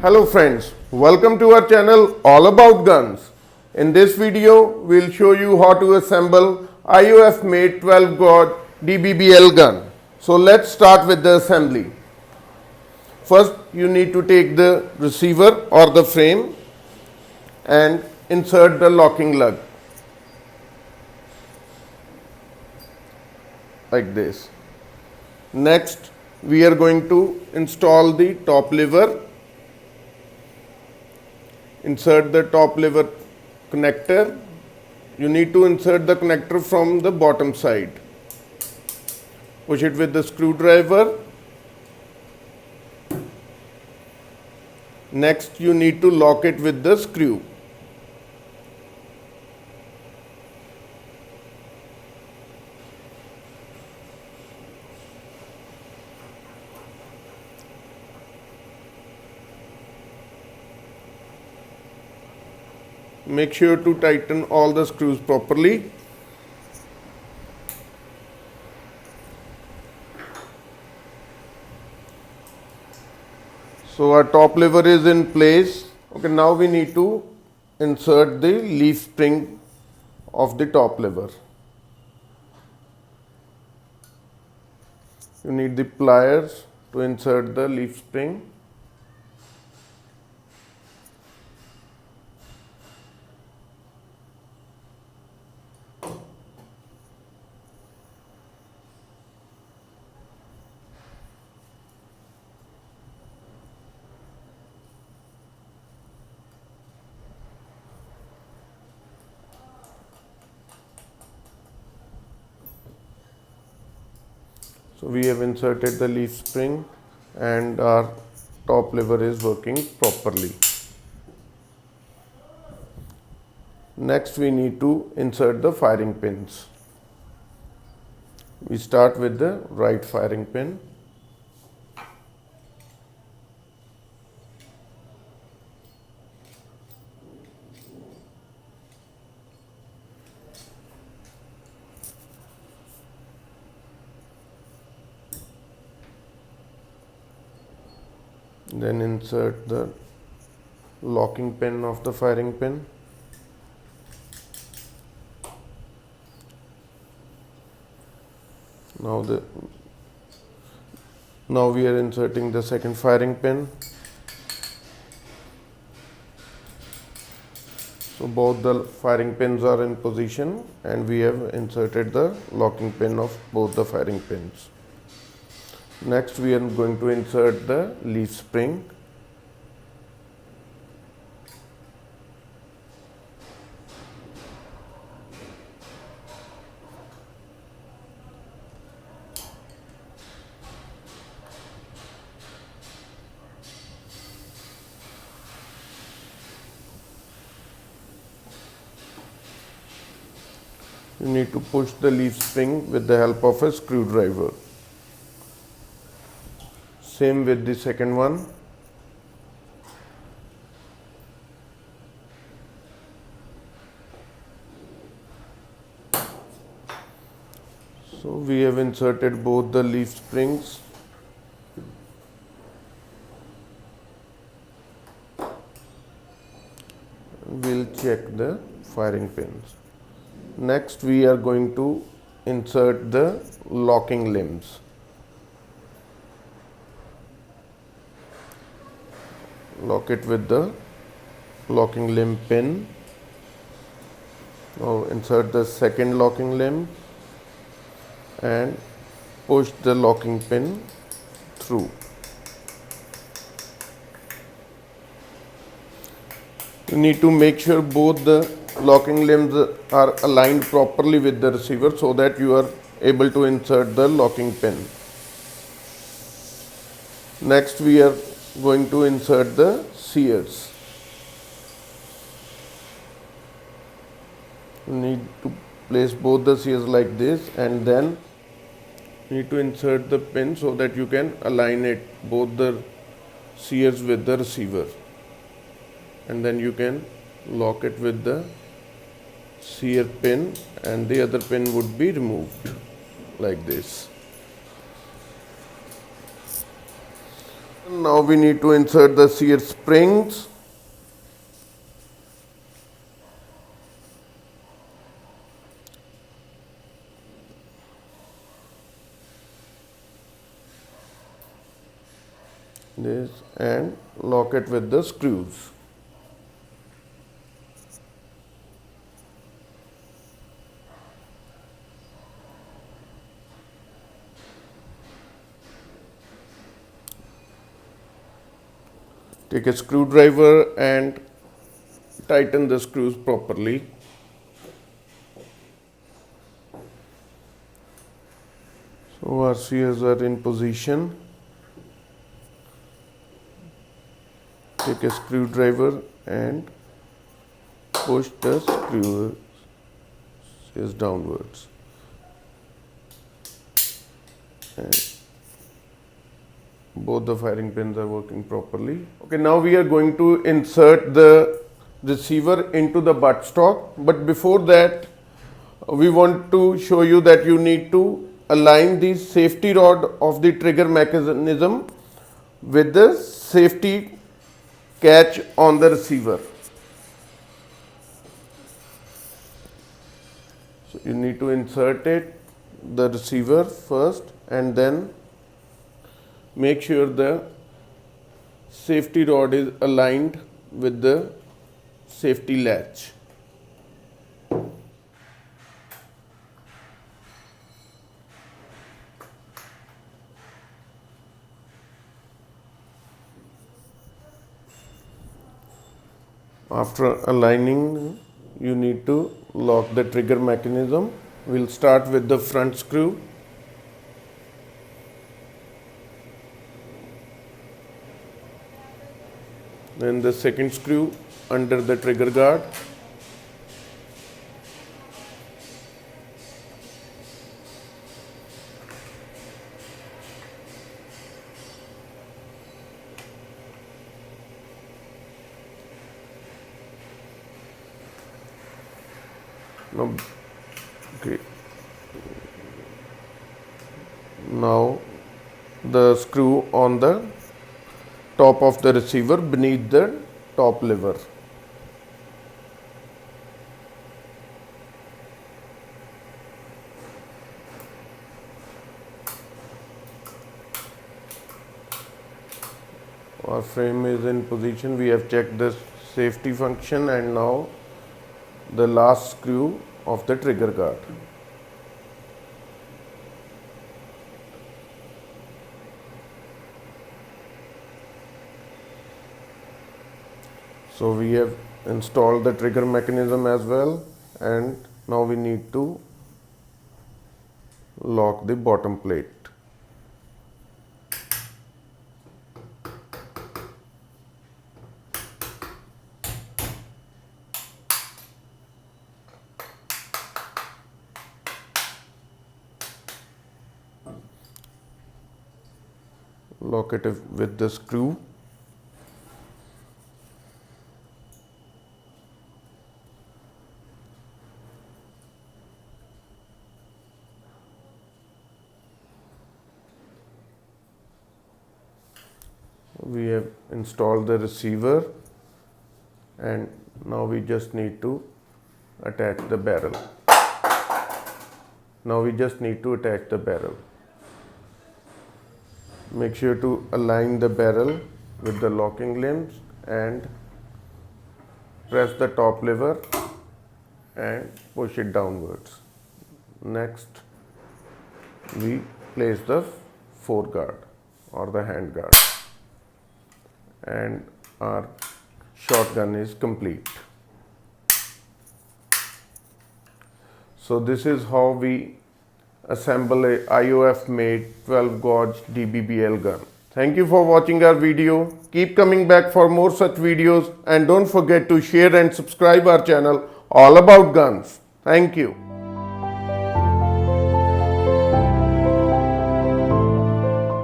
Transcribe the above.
Hello friends, welcome to our channel All About Guns. In this video, we'll show you how to assemble IOF made 12 gauge DBBL gun. So let's start with the assembly. First, you need to take the receiver or the frame and insert the locking lug like this. Next, we are going to install the top lever. Insert the top lever connector. You need to insert the connector from the bottom side. Push it with the screwdriver. Next, you need to lock it with the screw. Make sure to tighten all the screws properly. So our top lever is in place. Okay, now we need to insert the leaf spring of the top lever. You need the pliers to insert the leaf spring. So we have inserted the leaf spring and our top lever is working properly. Next, we need to insert the firing pins. We start with the right firing pin. Then insert the locking pin of the firing pin. Now we are inserting the second firing pin. So both the firing pins are in position and we have inserted the locking pin of both the firing pins. Next, we are going to insert the leaf spring. You need to push the leaf spring with the help of a screwdriver. Same with the second one. So we have inserted both the leaf springs. We'll check the firing pins. Next, we are going to insert the locking limbs. Lock it with the locking limb pin. Now insert the second locking limb and push the locking pin through. You need to make sure both the locking limbs are aligned properly with the receiver so that you are able to insert the locking pin. Next, we are going to insert the sears. You need to place both the sears like this and then you need to insert the pin so that you can align it, both the sears with the receiver, and then you can lock it with the sear pin and the other pin would be removed like this. Now we need to insert the sear springs. This and lock it with the screws. Take a screwdriver and tighten the screws properly. So our sears are in position. Take a screwdriver and push the sears downwards. And both the firing pins are working properly. Okay, now we are going to insert the receiver into the buttstock, but before that we want to show you that you need to align the safety rod of the trigger mechanism with the safety catch on the receiver. So you need to insert the receiver first, and then make sure the safety rod is aligned with the safety latch. After aligning, you need to lock the trigger mechanism. We'll start with the front screw. Then the second screw under the trigger guard. Now the screw on the top of the receiver beneath the top lever. Our frame is in position. We have checked the safety function, and now the last screw of the trigger guard. So we have installed the trigger mechanism as well, and now we need to lock the bottom plate. Lock it with the screw. We have installed the receiver, and now we just need to attach the barrel. Make sure to align the barrel with the locking limbs and press the top lever and push it downwards. Next, we place the foreguard or the hand guard, and our shotgun is complete. So this is how we assemble a IOF made 12 gauge DBBL gun. Thank you for watching our video. Keep coming back for more such videos, and don't forget to share and subscribe our channel All About Guns. Thank you.